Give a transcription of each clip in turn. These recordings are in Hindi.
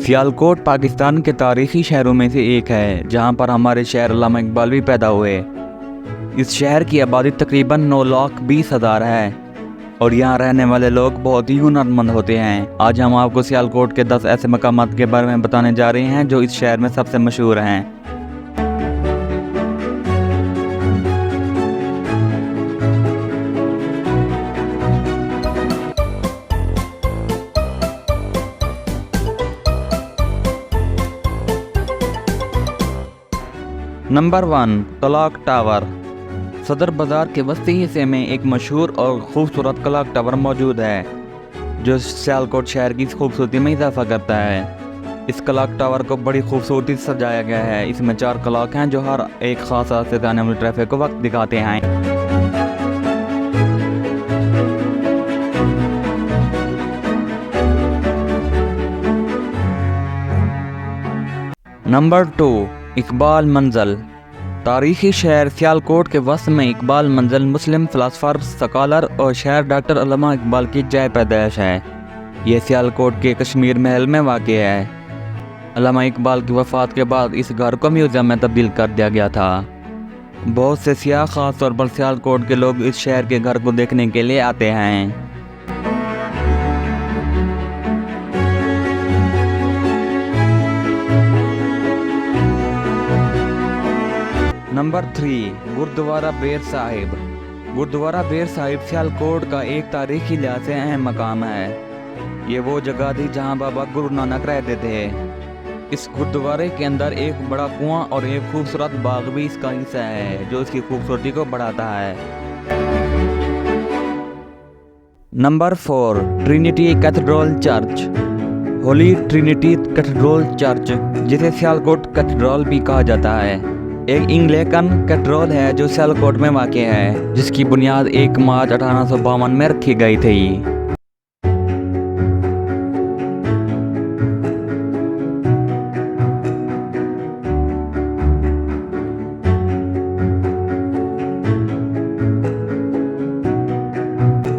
सियालकोट पाकिस्तान के तारीखी शहरों में से एक है, जहां पर हमारे शायर अल्लामा इकबाल भी पैदा हुए। इस शहर की आबादी तकरीबन 9,20,000 है और यहाँ रहने वाले लोग बहुत ही हुनरमंद होते हैं। आज हम आपको सियालकोट के 10 ऐसे मकामात के बारे में बताने जा रहे हैं जो इस शहर में सबसे मशहूर हैं। Number 1, clock tower. सदर बाज़ार के वस्ती हिस्से में एक मशहूर और खूबसूरत क्लॉक टावर मौजूद है, जो सियालकोट शहर की खूबसूरती में इजाफा करता है। इस क्लॉक टावर को बड़ी खूबसूरती से सजाया गया है। इसमें 4 क्लॉक हैं जो हर एक खास रास्ते से आने वाले ट्रैफिक को वक्त दिखाते हैं। नंबर 2, इकबाल मंजिल। तारीखी शहर सियालकोट के वस्त में इकबाल मंजिल मुस्लिम फ़िलासफ़र, स्कॉलर और शायर डॉक्टर अल्लामा इकबाल की जाए पैदाइश है। यह सियालकोट के कश्मीर महल में वाक़ है। अल्लामा इकबाल की वफ़ात के बाद इस घर को म्यूज़ियम में तब्दील कर दिया गया था। बहुत से सियाह ख़ास तौर पर सियालकोट के लोग इस शहर के घर को देखने के लिए आते हैं। नंबर 3, गुरुद्वारा बेर साहिब। गुरुद्वारा बेर साहिब सियालकोट का एक तारीखी लिहाज से अहम मकाम है। ये वो जगह थी जहां बाबा गुरु नानक रहते थे। इस गुरुद्वारे के अंदर एक बड़ा कुआं और एक खूबसूरत बाग भी इसका हिस्सा है, जो इसकी खूबसूरती को बढ़ाता है। Number 4, Trinity cathedral church. Holi Trinity cathedral church, जिसे सियालकोट कैथेड्रल भी कहा जाता है, एक एंग्लिकन कैथेड्रल है जो सियालकोट में वाक़ है, जिसकी बुनियाद 1 मार्च 1852 में रखी गई थी।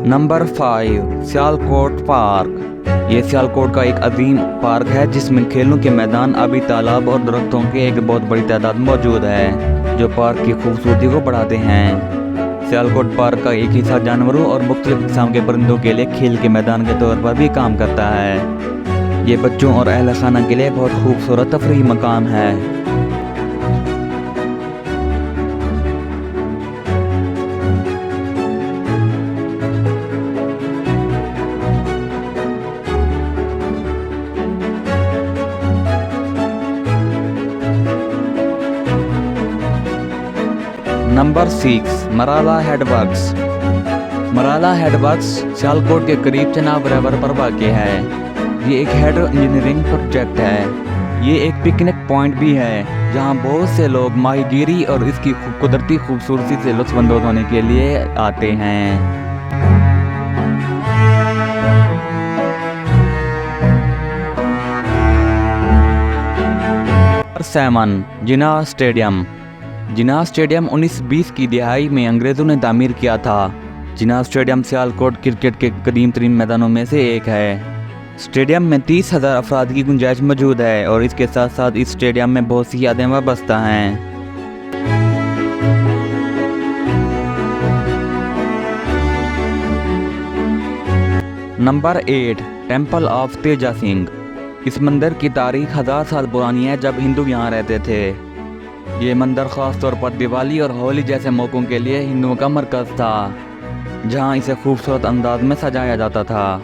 Number 5, Sialkot park. ये सियालकोट का एक अजीम पार्क है जिसमें खेलों के मैदान, आबी तालाब और दरख्तों की एक बहुत बड़ी तादाद मौजूद है, जो पार्क की खूबसूरती को बढ़ाते हैं। सियालकोट पार्क का एक हिस्सा जानवरों और मुख्तलिफ किस्म के परिंदों के लिए खेल के मैदान के तौर पर भी काम करता है। ये बच्चों और अहल खाना के लिए बहुत खूबसूरत तफरीही मकाम है। Number 6, Marala headworks. Marala headworks Sialkot के करीब चनाब रिवर पर वाक़ है। ये एक हेड इंजीनियरिंग प्रोजेक्ट है। ये एक पिकनिक पॉइंट भी है जहां बहुत से लोग माहीगीरी और इसकी कुदरती खूबसूरती से लुत्फ़अंदोज़ होने के लिए आते हैं। सेवन, जिन्ना स्टेडियम। जिन्ना स्टेडियम 1920 की दिहाई में अंग्रेज़ों ने तामीर किया था। जिन्ना स्टेडियम सियालकोट क्रिकेट के कदीम तरीन मैदानों में से एक है। स्टेडियम में 30,000 अफराद की गुंजाइश मौजूद है और इसके साथ साथ इस स्टेडियम में बहुत सी यादें वाबस्ता हैं। Number 8, temple of Teja Singh. इस मंदिर की तारीख 1000 साल पुरानी है, जब हिंदू यहाँ रहते थे। ये मंदिर ख़ास तौर पर दिवाली और होली जैसे मौक़ों के लिए हिंदुओं का मरकज़ था, जहाँ इसे खूबसूरत अंदाज में सजाया जाता था।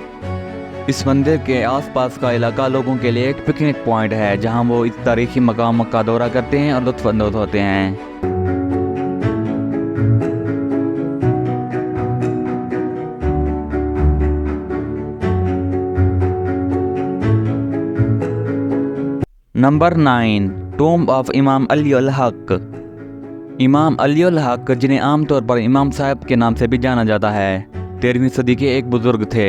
इस मंदिर के आसपास का इलाका लोगों के लिए एक पिकनिक पॉइंट है, जहाँ वो इस तारीखी मकाम का दौरा करते हैं और लुत्फ़अंदोज़ होते हैं। नंबर 9, टॉम्ब ऑफ इमाम अली उल हक। इमाम अली उल हक, जिन्हें आमतौर पर इमाम साहब के नाम से भी जाना जाता है, 13वीं सदी के एक बुजुर्ग थे।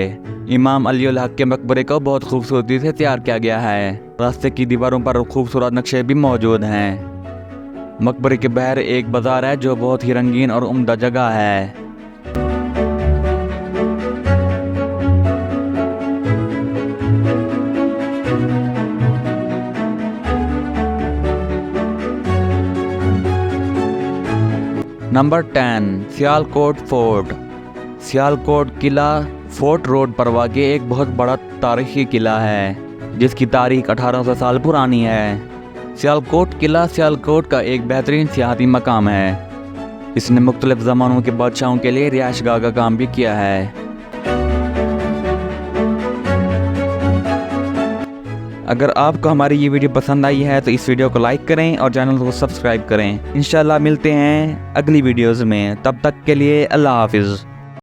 इमाम अली उल हक के मकबरे को बहुत खूबसूरती से तैयार किया गया है। रास्ते की दीवारों पर खूबसूरत नक्शे भी मौजूद हैं। मकबरे के बाहर एक बाजार है जो बहुत ही रंगीन और उम्दा जगह है। Number 10 Sialkot fort. सियालकोट किला फोर्ट रोड पर वाक़ एक बहुत बड़ा तारीख़ी किला है जिसकी तारीख 1800 साल पुरानी है। सियालकोट किला सियालकोट का एक बेहतरीन सियाहती मकाम है। इसने मुख्तलिफ ज़मानों के बादशाहों के लिए रिहाइशगाह का काम भी किया है। अगर आपको हमारी ये वीडियो पसंद आई है तो इस वीडियो को लाइक करें और चैनल को सब्सक्राइब करें। इंशाल्लाह मिलते हैं अगली वीडियोज़ में, तब तक के लिए अल्लाह हाफिज़।